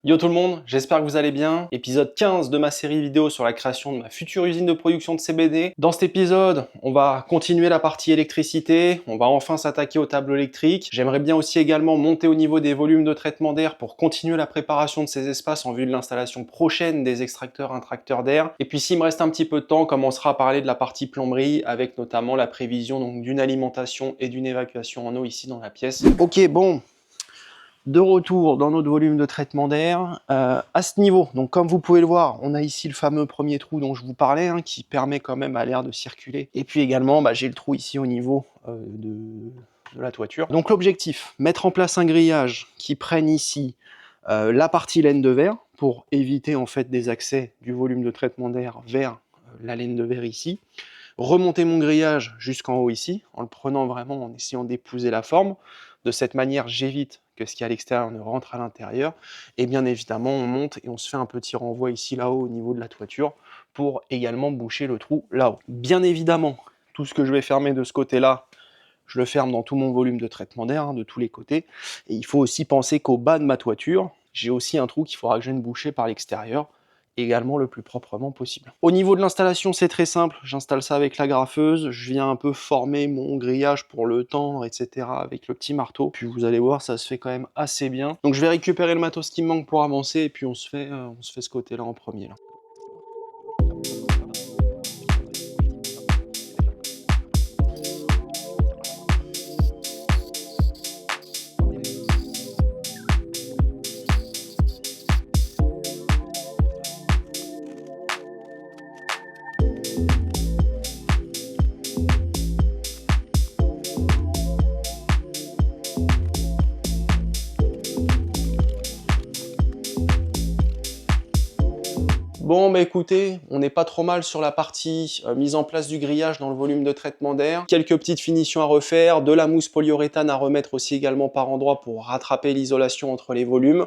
Yo tout le monde, j'espère que vous allez bien. Épisode 15 de ma série vidéo sur la création de ma future usine de production de CBD. Dans cet épisode, on va continuer la partie électricité, on va enfin s'attaquer aux tableaux électriques. J'aimerais bien aussi également monter au niveau des volumes de traitement d'air pour continuer la préparation de ces espaces en vue de l'installation prochaine des extracteurs intracteurs d'air. Et puis s'il me reste un petit peu de temps, on commencera à parler de la partie plomberie avec notamment la prévision d'une alimentation et d'une évacuation en eau ici dans la pièce. Ok, bon. De retour dans notre volume de traitement d'air, à ce niveau, donc comme vous pouvez le voir, on a ici le fameux premier trou dont je vous parlais, qui permet quand même à l'air de circuler. Et puis également, j'ai le trou ici au niveau de la toiture. Donc l'objectif, mettre en place un grillage qui prenne ici la partie laine de verre, pour éviter en fait des accès du volume de traitement d'air vers la laine de verre ici. Remonter mon grillage jusqu'en haut ici, en le prenant vraiment, en essayant d'épouser la forme. De cette manière, j'évite que ce qui est à l'extérieur ne rentre à l'intérieur. Et bien évidemment, on monte et on se fait un petit renvoi ici, là-haut, au niveau de la toiture, pour également boucher le trou là-haut. Bien évidemment, tout ce que je vais fermer de ce côté-là, je le ferme dans tout mon volume de traitement d'air, de tous les côtés. Et il faut aussi penser qu'au bas de ma toiture, j'ai aussi un trou qu'il faudra que je vienne boucher par l'extérieur, également le plus proprement possible. Au niveau de l'installation, c'est très simple, j'installe ça avec la graffeuse, je viens un peu former mon grillage pour le tendre, etc. avec le petit marteau, puis vous allez voir, ça se fait quand même assez bien. Donc je vais récupérer le matos qui me manque pour avancer, et puis on se fait ce côté-là en premier. Là. Bon écoutez, on n'est pas trop mal sur la partie mise en place du grillage dans le volume de traitement d'air. Quelques petites finitions à refaire, de la mousse polyuréthane à remettre aussi également par endroits pour rattraper l'isolation entre les volumes.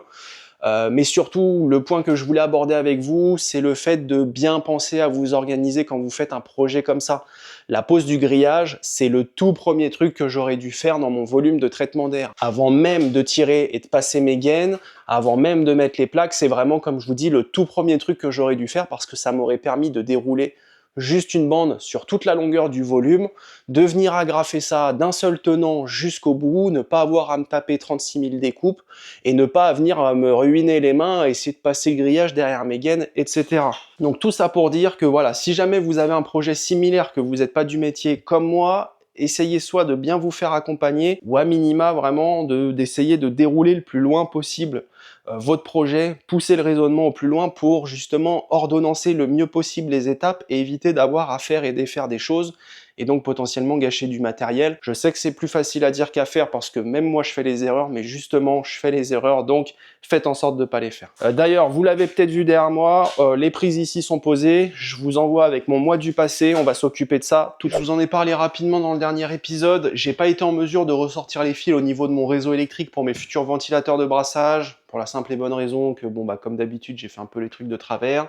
Mais surtout, le point que je voulais aborder avec vous, c'est le fait de bien penser à vous organiser quand vous faites un projet comme ça. La pose du grillage, c'est le tout premier truc que j'aurais dû faire dans mon volume de traitement d'air. Avant même de tirer et de passer mes gaines, avant même de mettre les plaques, c'est vraiment, comme je vous dis, le tout premier truc que j'aurais dû faire parce que ça m'aurait permis de dérouler juste une bande sur toute la longueur du volume, de venir agrafer ça d'un seul tenant jusqu'au bout, ne pas avoir à me taper 36 000 découpes et ne pas venir me ruiner les mains à essayer de passer le grillage derrière mes gaines, etc. Donc tout ça pour dire que voilà, si jamais vous avez un projet similaire, que vous n'êtes pas du métier comme moi, essayez soit de bien vous faire accompagner, ou à minima vraiment d'essayer de dérouler le plus loin possible votre projet, pousser le raisonnement au plus loin pour justement ordonnancer le mieux possible les étapes et éviter d'avoir à faire et défaire des choses et donc potentiellement gâcher du matériel. Je sais que c'est plus facile à dire qu'à faire parce que même moi je fais les erreurs, mais justement je fais les erreurs, donc faites en sorte de ne pas les faire. D'ailleurs, vous l'avez peut-être vu derrière moi, les prises ici sont posées, je vous envoie avec mon mois du passé, on va s'occuper de ça. Je vous en ai parlé rapidement dans le dernier épisode, j'ai pas été en mesure de ressortir les fils au niveau de mon réseau électrique pour mes futurs ventilateurs de brassage, pour la simple et bonne raison que comme d'habitude j'ai fait un peu les trucs de travers.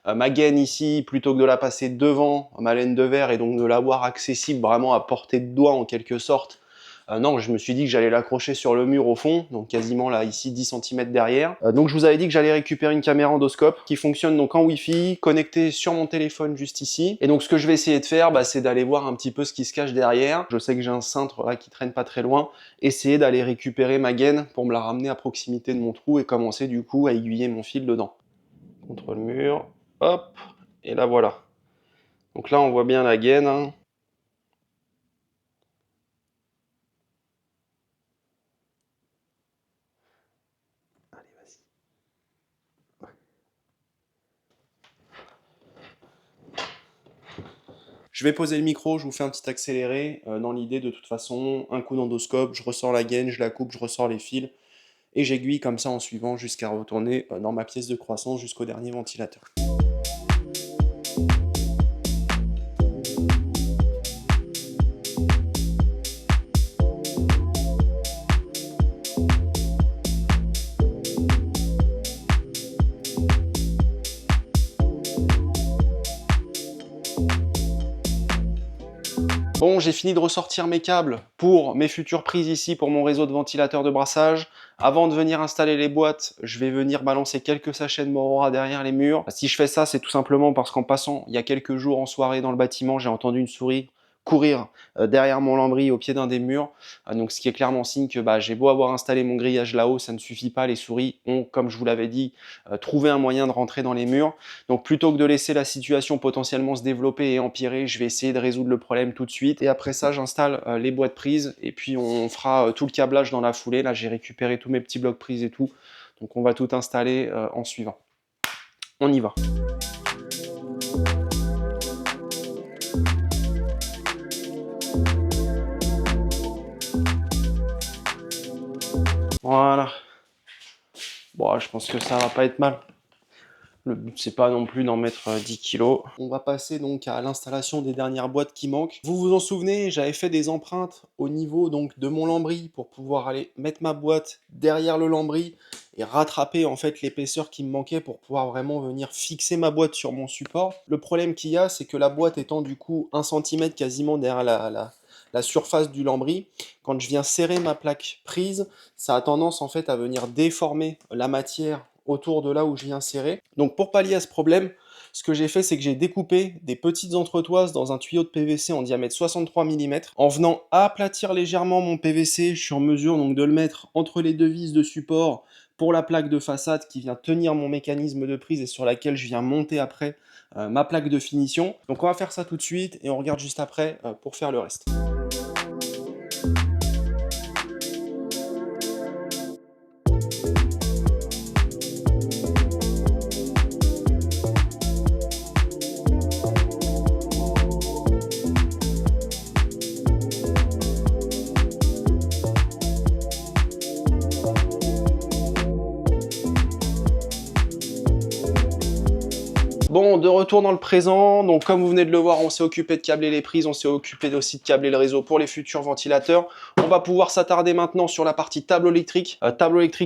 Ma gaine ici, plutôt que de la passer devant ma laine de verre et donc de l'avoir accessible vraiment à portée de doigt en quelque sorte, non, je me suis dit que j'allais l'accrocher sur le mur au fond, donc quasiment là, ici 10 cm derrière. Donc je vous avais dit que j'allais récupérer une caméra endoscope qui fonctionne donc en Wi-Fi, connectée sur mon téléphone juste ici. Et donc ce que je vais essayer de faire, c'est d'aller voir un petit peu ce qui se cache derrière. Je sais que j'ai un cintre là qui traîne pas très loin. Essayer d'aller récupérer ma gaine pour me la ramener à proximité de mon trou et commencer du coup à aiguiller mon fil dedans. Contre le mur, hop, et là voilà. Donc là on voit bien la gaine. Je vais poser le micro, je vous fais un petit accéléré, dans l'idée de toute façon, un coup d'endoscope, je ressors la gaine, je la coupe, je ressors les fils, et j'aiguille comme ça en suivant jusqu'à retourner dans ma pièce de croissance jusqu'au dernier ventilateur. Bon, j'ai fini de ressortir mes câbles pour mes futures prises ici pour mon réseau de ventilateurs de brassage. Avant de venir installer les boîtes, je vais venir balancer quelques sachets de Morora derrière les murs. Si je fais ça, c'est tout simplement parce qu'en passant, il y a quelques jours en soirée dans le bâtiment, j'ai entendu une souris courir derrière mon lambris au pied d'un des murs. Donc ce qui est clairement signe que j'ai beau avoir installé mon grillage là-haut, ça ne suffit pas. Les souris ont, comme je vous l'avais dit, trouvé un moyen de rentrer dans les murs. Donc plutôt que de laisser la situation potentiellement se développer et empirer, je vais essayer de résoudre le problème tout de suite. Et après ça, j'installe les boîtes prises et puis on fera tout le câblage dans la foulée. Là, j'ai récupéré tous mes petits blocs prises et tout. Donc on va tout installer en suivant. On y va. Voilà. Bon, je pense que ça va pas être mal. Le but, c'est pas non plus d'en mettre 10 kilos. On va passer donc à l'installation des dernières boîtes qui manquent. Vous vous en souvenez, j'avais fait des empreintes au niveau donc de mon lambris pour pouvoir aller mettre ma boîte derrière le lambris et rattraper en fait l'épaisseur qui me manquait pour pouvoir vraiment venir fixer ma boîte sur mon support. Le problème qu'il y a, c'est que la boîte étant du coup 1 cm quasiment derrière la surface du lambris, quand je viens serrer ma plaque prise, ça a tendance en fait à venir déformer la matière autour de là où je viens serrer. Donc pour pallier à ce problème, ce que j'ai fait, c'est que j'ai découpé des petites entretoises dans un tuyau de PVC en diamètre 63 mm. En venant aplatir légèrement mon PVC, je suis en mesure donc de le mettre entre les deux vis de support pour la plaque de façade qui vient tenir mon mécanisme de prise et sur laquelle je viens monter après ma plaque de finition. Donc on va faire ça tout de suite et on regarde juste après pour faire le reste. Bon, de retour dans le présent, donc comme vous venez de le voir, on s'est occupé de câbler les prises, on s'est occupé aussi de câbler le réseau pour les futurs ventilateurs. On va pouvoir s'attarder maintenant sur la partie tableau électrique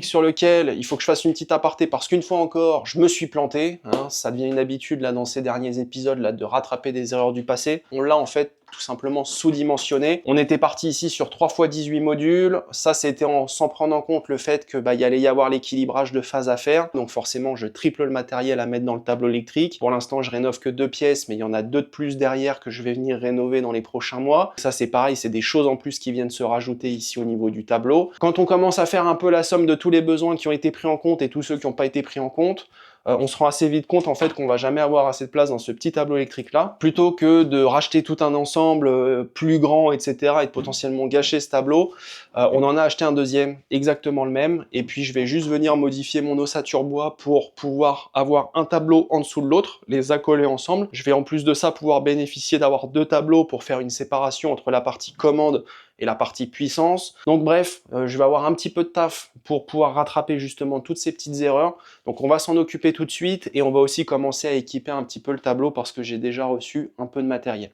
sur lequel il faut que je fasse une petite aparté parce qu'une fois encore, je me suis planté. Ça devient une habitude là dans ces derniers épisodes là de rattraper des erreurs du passé. On l'a en fait tout simplement sous-dimensionné. On était parti ici sur 3 x 18 modules. Ça, c'était sans prendre en compte le fait que il allait y avoir l'équilibrage de phase à faire. Donc forcément, je triple le matériel à mettre dans le tableau électrique. Pour l'instant, je rénove que 2 pièces, mais il y en a 2 de plus derrière que je vais venir rénover dans les prochains mois. Ça, c'est pareil, c'est des choses en plus qui viennent se rajouter ici au niveau du tableau. Quand on commence à faire un peu la somme de tous les besoins qui ont été pris en compte et tous ceux qui n'ont pas été pris en compte, on se rend assez vite compte en fait qu'on va jamais avoir assez de place dans ce petit tableau électrique là. Plutôt que de racheter tout un ensemble plus grand, etc. et de potentiellement gâcher ce tableau, on en a acheté un deuxième, exactement le même, et puis je vais juste venir modifier mon ossature bois pour pouvoir avoir un tableau en dessous de l'autre, les accoler ensemble. Je vais en plus de ça pouvoir bénéficier d'avoir 2 tableaux pour faire une séparation entre la partie commande et la partie puissance. Donc bref, je vais avoir un petit peu de taf pour pouvoir rattraper justement toutes ces petites erreurs. Donc on va s'en occuper tout de suite et on va aussi commencer à équiper un petit peu le tableau parce que j'ai déjà reçu un peu de matériel.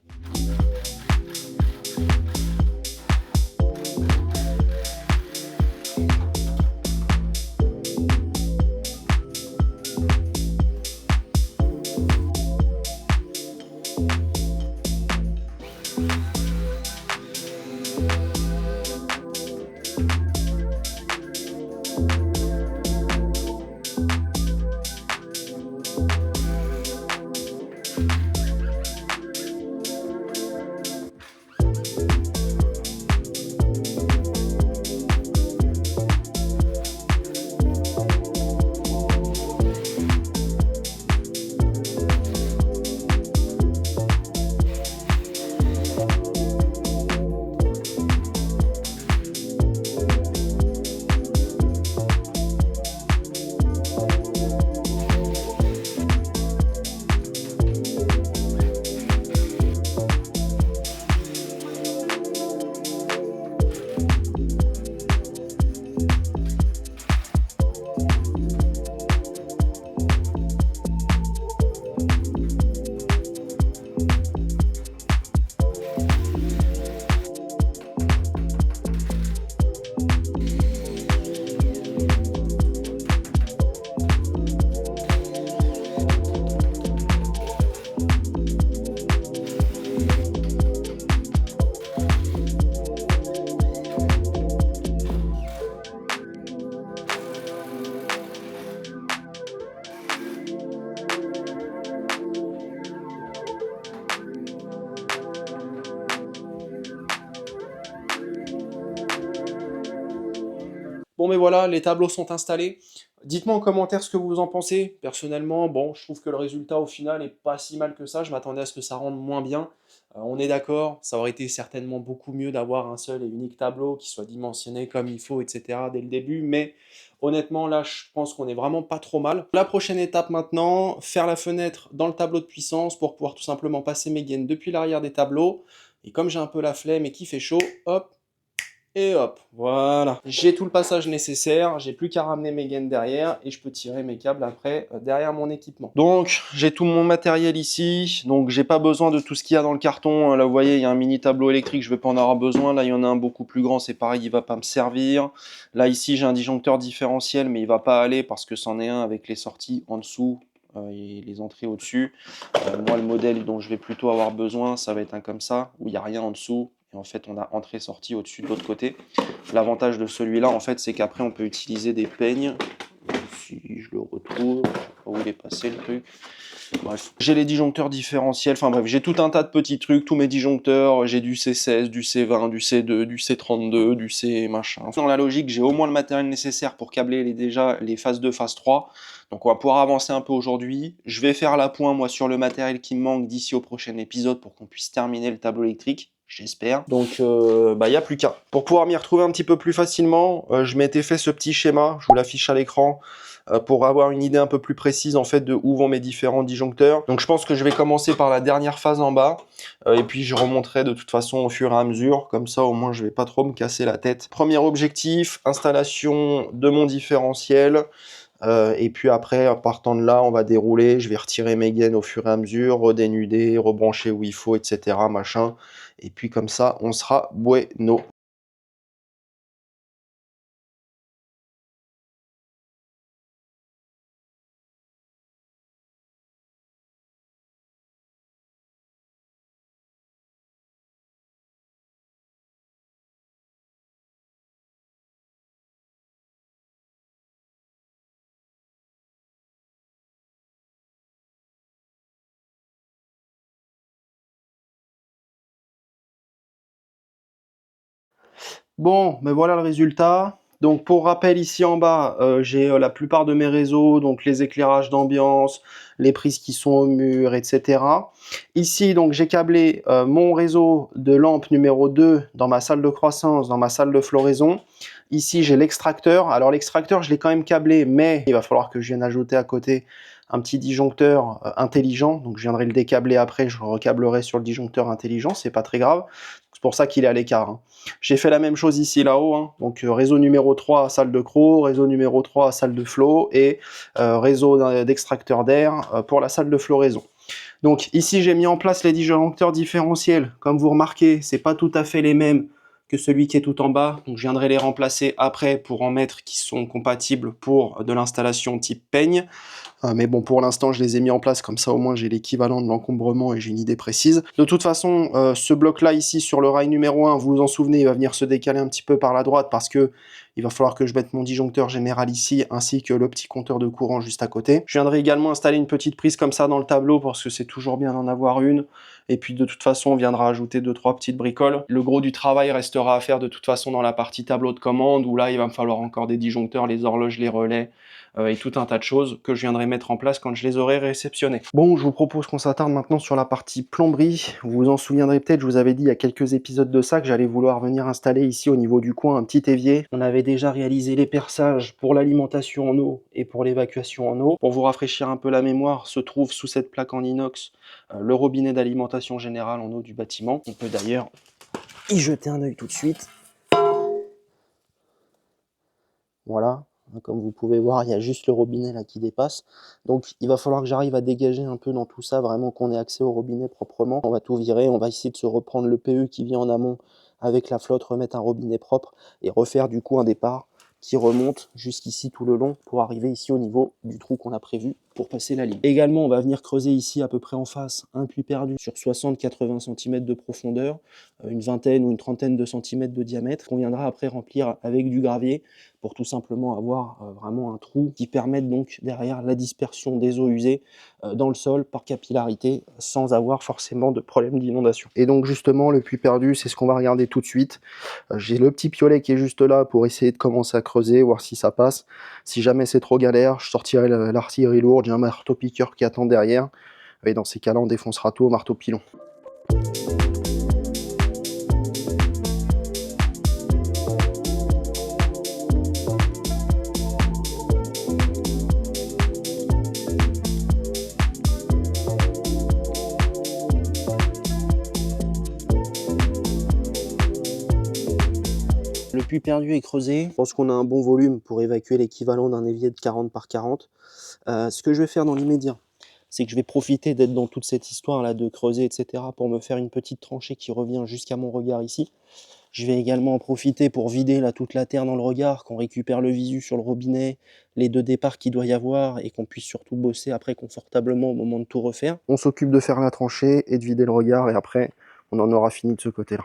Bon, mais voilà, les tableaux sont installés. Dites-moi en commentaire ce que vous en pensez. Personnellement, bon, je trouve que le résultat au final n'est pas si mal que ça. Je m'attendais à ce que ça rende moins bien. On est d'accord, ça aurait été certainement beaucoup mieux d'avoir un seul et unique tableau qui soit dimensionné comme il faut, etc. dès le début. Mais honnêtement, là, je pense qu'on est vraiment pas trop mal. La prochaine étape maintenant, faire la fenêtre dans le tableau de puissance pour pouvoir tout simplement passer mes gaines depuis l'arrière des tableaux. Et comme j'ai un peu la flemme et qu'il fait chaud, hop, et hop, voilà. J'ai tout le passage nécessaire, j'ai plus qu'à ramener mes gaines derrière et je peux tirer mes câbles après derrière mon équipement. Donc, j'ai tout mon matériel ici, donc j'ai pas besoin de tout ce qu'il y a dans le carton. Là, vous voyez, il y a un mini tableau électrique, je vais pas en avoir besoin. Là, il y en a un beaucoup plus grand, c'est pareil, il va pas me servir. Là, ici, j'ai un disjoncteur différentiel, mais il va pas aller parce que c'en est un avec les sorties en dessous et les entrées au-dessus. Moi, le modèle dont je vais plutôt avoir besoin, ça va être un comme ça, où il n'y a rien en dessous. Et en fait, on a entrée-sortie au-dessus de l'autre côté. L'avantage de celui-là, en fait, c'est qu'après, on peut utiliser des peignes. Si je le retrouve, je sais pas où il est passé le truc. Bref, j'ai les disjoncteurs différentiels, enfin bref, j'ai tout un tas de petits trucs, tous mes disjoncteurs, j'ai du C16, du C20, du C2, du C32, du C machin. Dans la logique, j'ai au moins le matériel nécessaire pour câbler déjà les phases 2, phase 3. Donc on va pouvoir avancer un peu aujourd'hui. Je vais faire la pointe, moi, sur le matériel qui me manque d'ici au prochain épisode pour qu'on puisse terminer le tableau électrique. J'espère. Donc, il n'y a plus qu'à. Pour pouvoir m'y retrouver un petit peu plus facilement, je m'étais fait ce petit schéma, je vous l'affiche à l'écran, pour avoir une idée un peu plus précise en fait de où vont mes différents disjoncteurs. Donc je pense que je vais commencer par la dernière phase en bas, et puis je remonterai de toute façon au fur et à mesure, comme ça au moins je vais pas trop me casser la tête. Premier objectif, installation de mon différentiel. Et puis après, partant de là, on va dérouler, je vais retirer mes gaines au fur et à mesure, redénuder, rebrancher où il faut, etc. machin. Et puis comme ça, on sera bueno. Bon, mais voilà le résultat. Donc pour rappel, ici en bas, j'ai la plupart de mes réseaux, donc les éclairages d'ambiance, les prises qui sont au mur, etc. Ici, donc j'ai câblé mon réseau de lampe numéro 2 dans ma salle de croissance, dans ma salle de floraison. Ici, j'ai l'extracteur. Alors l'extracteur, je l'ai quand même câblé, mais il va falloir que je vienne ajouter à côté un petit disjoncteur intelligent. Donc je viendrai le décabler après, je le recablerai sur le disjoncteur intelligent, c'est pas très grave. C'est pour ça qu'il est à l'écart, hein. J'ai fait la même chose ici là-haut, hein. Donc réseau numéro 3 salle de croc, réseau numéro 3 salle de flow et réseau d'extracteur d'air pour la salle de floraison. Donc ici j'ai mis en place les disjoncteurs différentiels. Comme vous remarquez, c'est pas tout à fait les mêmes que celui qui est tout en bas. Donc je viendrai les remplacer après pour en mettre qui sont compatibles pour de l'installation type peigne. Mais bon, pour l'instant, je les ai mis en place, comme ça au moins j'ai l'équivalent de l'encombrement et j'ai une idée précise. De toute façon, ce bloc-là ici sur le rail numéro 1, vous vous en souvenez, il va venir se décaler un petit peu par la droite parce que il va falloir que je mette mon disjoncteur général ici, ainsi que le petit compteur de courant juste à côté. Je viendrai également installer une petite prise comme ça dans le tableau, parce que c'est toujours bien d'en avoir une. Et puis de toute façon, on viendra ajouter 2-3 petites bricoles. Le gros du travail restera à faire de toute façon dans la partie tableau de commande, où là, il va me falloir encore des disjoncteurs, les horloges, les relais, et tout un tas de choses que je viendrai mettre en place quand je les aurai réceptionnés. Bon, je vous propose qu'on s'attarde maintenant sur la partie plomberie. Vous vous en souviendrez peut-être, je vous avais dit il y a quelques épisodes de ça que j'allais vouloir venir installer ici au niveau du coin un petit évier. On avait déjà réalisé les perçages pour l'alimentation en eau et pour l'évacuation en eau. Pour vous rafraîchir un peu la mémoire, se trouve sous cette plaque en inox le robinet d'alimentation générale en eau du bâtiment. On peut d'ailleurs y jeter un œil tout de suite. Voilà, comme vous pouvez voir, il y a juste le robinet là qui dépasse. Donc il va falloir que j'arrive à dégager un peu dans tout ça, vraiment qu'on ait accès au robinet proprement. On va tout virer, on va essayer de se reprendre le PE qui vient en amont avec la flotte, remettre un robinet propre et refaire du coup un départ qui remonte jusqu'ici tout le long pour arriver ici au niveau du trou qu'on a prévu pour passer la ligne. Également, on va venir creuser ici à peu près en face un puits perdu sur 60-80 cm de profondeur, une vingtaine ou une trentaine de centimètres de diamètre, qu'on viendra après remplir avec du gravier pour tout simplement avoir vraiment un trou qui permette donc derrière la dispersion des eaux usées dans le sol par capillarité sans avoir forcément de problème d'inondation. Et donc justement le puits perdu, c'est ce qu'on va regarder tout de suite. J'ai le petit piolet qui est juste là pour essayer de commencer à creuser, voir si ça passe. Si jamais c'est trop galère, je sortirai l'artillerie lourde, j'ai un marteau piqueur qui attend derrière, et dans ces cas-là on défoncera tout au marteau pilon. Le puits perdu est creusé. Je pense qu'on a un bon volume pour évacuer l'équivalent d'un évier de 40 par 40. Ce que je vais faire dans l'immédiat, c'est que je vais profiter d'être dans toute cette histoire là de creuser, etc. pour me faire une petite tranchée qui revient jusqu'à mon regard ici. Je vais également en profiter pour vider là toute la terre dans le regard, qu'on récupère le visu sur le robinet, les 2 départs qu'il doit y avoir et qu'on puisse surtout bosser après confortablement au moment de tout refaire. On s'occupe de faire la tranchée et de vider le regard et après on en aura fini de ce côté-là.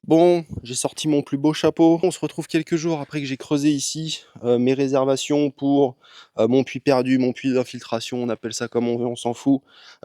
Bon, j'ai sorti mon plus beau chapeau. On se retrouve quelques jours après que j'ai creusé ici mes réservations pour mon puits perdu, mon puits d'infiltration, on appelle ça comme on veut, on s'en fout.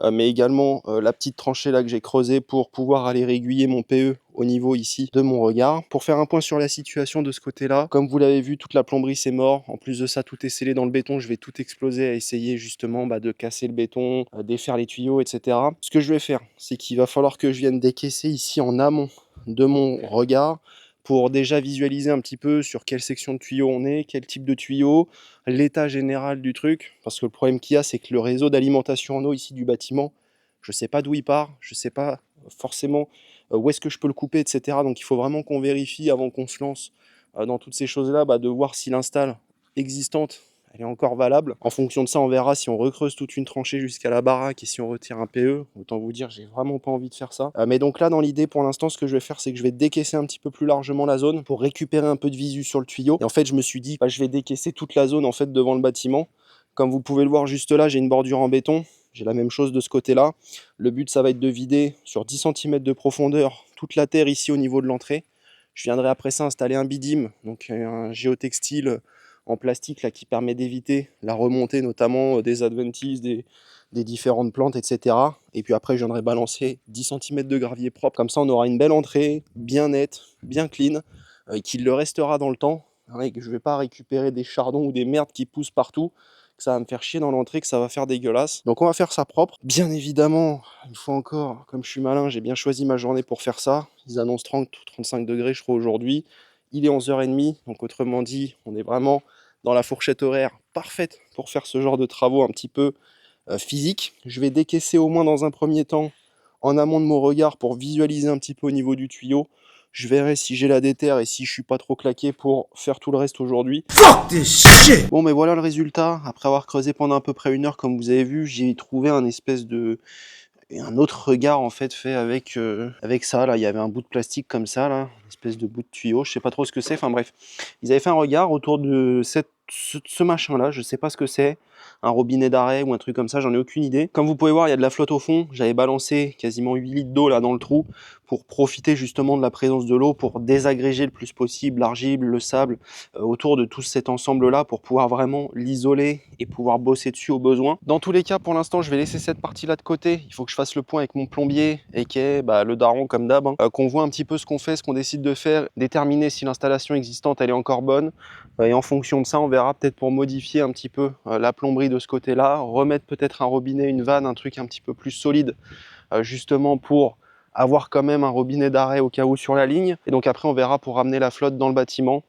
Mais également la petite tranchée là que j'ai creusée pour pouvoir aller réguiller mon PE au niveau ici de mon regard. Pour faire un point sur la situation de ce côté-là, comme vous l'avez vu, toute la plomberie c'est mort. En plus de ça, tout est scellé dans le béton. Je vais tout exploser à essayer justement de casser le béton, défaire les tuyaux, etc. Ce que je vais faire, c'est qu'il va falloir que je vienne décaisser ici en amont de mon regard pour déjà visualiser un petit peu sur quelle section de tuyau on est, quel type de tuyau, l'état général du truc, parce que le problème qu'il y a, c'est que le réseau d'alimentation en eau ici du bâtiment, je sais pas d'où il part, je sais pas forcément où est-ce que je peux le couper, etc. Donc il faut vraiment qu'on vérifie avant qu'on se lance dans toutes ces choses-là, de voir si l'install existante elle est encore valable. En fonction de ça, on verra si on recreuse toute une tranchée jusqu'à la baraque et si on retire un PE. Autant vous dire, j'ai vraiment pas envie de faire ça. Mais donc là, dans l'idée, pour l'instant, ce que je vais faire, c'est que je vais décaisser un petit peu plus largement la zone pour récupérer un peu de visu sur le tuyau. Et en fait, je me suis dit, je vais décaisser toute la zone en fait devant le bâtiment. Comme vous pouvez le voir juste là, j'ai une bordure en béton. J'ai la même chose de ce côté-là. Le but, ça va être de vider sur 10 cm de profondeur toute la terre ici au niveau de l'entrée. Je viendrai après ça installer un bidim, donc un géotextile en plastique là, qui permet d'éviter la remontée notamment des adventices, des différentes plantes, etc. Et puis après, je viendrai balancer 10 cm de gravier propre. Comme ça, on aura une belle entrée, bien nette, bien clean, qui le restera dans le temps. Et que je ne vais pas récupérer des chardons ou des merdes qui poussent partout, que ça va me faire chier dans l'entrée, que ça va faire dégueulasse. Donc on va faire ça propre. Bien évidemment, une fois encore, comme je suis malin, j'ai bien choisi ma journée pour faire ça. Ils annoncent 30 ou 35 degrés, je crois, aujourd'hui. Il est 11h30, donc autrement dit, on est vraiment dans la fourchette horaire parfaite pour faire ce genre de travaux un petit peu physiques. Je vais décaisser au moins dans un premier temps en amont de mon regard pour visualiser un petit peu au niveau du tuyau. Je verrai si j'ai la déterre et si je suis pas trop claqué pour faire tout le reste aujourd'hui. Bon, mais voilà le résultat. Après avoir creusé pendant à peu près 1 heure, comme vous avez vu, j'ai trouvé un espèce de... un autre regard en fait fait avec ça là. Il y avait un bout de plastique comme ça là, une espèce de bout de tuyau, je sais pas trop ce que c'est, enfin bref. Ils avaient fait un regard autour de ce machin là, je sais pas ce que c'est, un robinet d'arrêt ou un truc comme ça, j'en ai aucune idée. Comme vous pouvez voir, il y a de la flotte au fond, j'avais balancé quasiment 8 litres d'eau là dans le trou pour profiter justement de la présence de l'eau, pour désagréger le plus possible l'argile, le sable autour de tout cet ensemble là pour pouvoir vraiment l'isoler et pouvoir bosser dessus au besoin. Dans tous les cas, pour l'instant, je vais laisser cette partie là de côté. Il faut que je fasse le point avec mon plombier et qui est le daron comme d'hab, qu'on voit un petit peu ce qu'on fait, ce qu'on décide de faire, déterminer si l'installation existante elle est encore bonne, et en fonction de ça on verra peut-être pour modifier un petit peu la plomberie de ce côté là, remettre peut-être un robinet, une vanne, un truc un petit peu plus solide justement pour avoir quand même un robinet d'arrêt au cas où sur la ligne. Et donc après on verra pour ramener la flotte dans le bâtiment,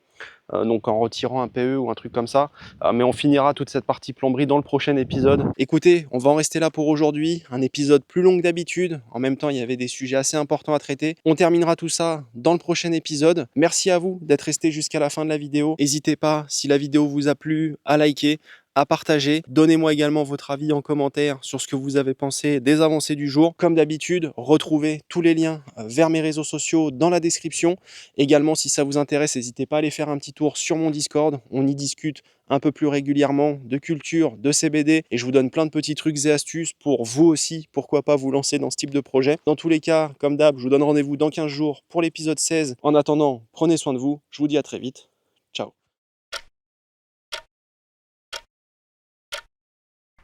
donc en retirant un PE ou un truc comme ça. Mais on finira toute cette partie plomberie dans le prochain épisode. Écoutez, on va en rester là pour aujourd'hui. Un épisode plus long que d'habitude. En même temps, il y avait des sujets assez importants à traiter. On terminera tout ça dans le prochain épisode. Merci à vous d'être resté jusqu'à la fin de la vidéo. N'hésitez pas, si la vidéo vous a plu, à liker, à partager. Donnez-moi également votre avis en commentaire sur ce que vous avez pensé des avancées du jour. Comme d'habitude, retrouvez tous les liens vers mes réseaux sociaux dans la description. Également, si ça vous intéresse, n'hésitez pas à aller faire un petit tour sur mon Discord. On y discute un peu plus régulièrement de culture, de CBD, et je vous donne plein de petits trucs et astuces pour vous aussi, pourquoi pas vous lancer dans ce type de projet. Dans tous les cas, comme d'hab, je vous donne rendez-vous dans 15 jours pour l'épisode 16. En attendant, prenez soin de vous, je vous dis à très vite.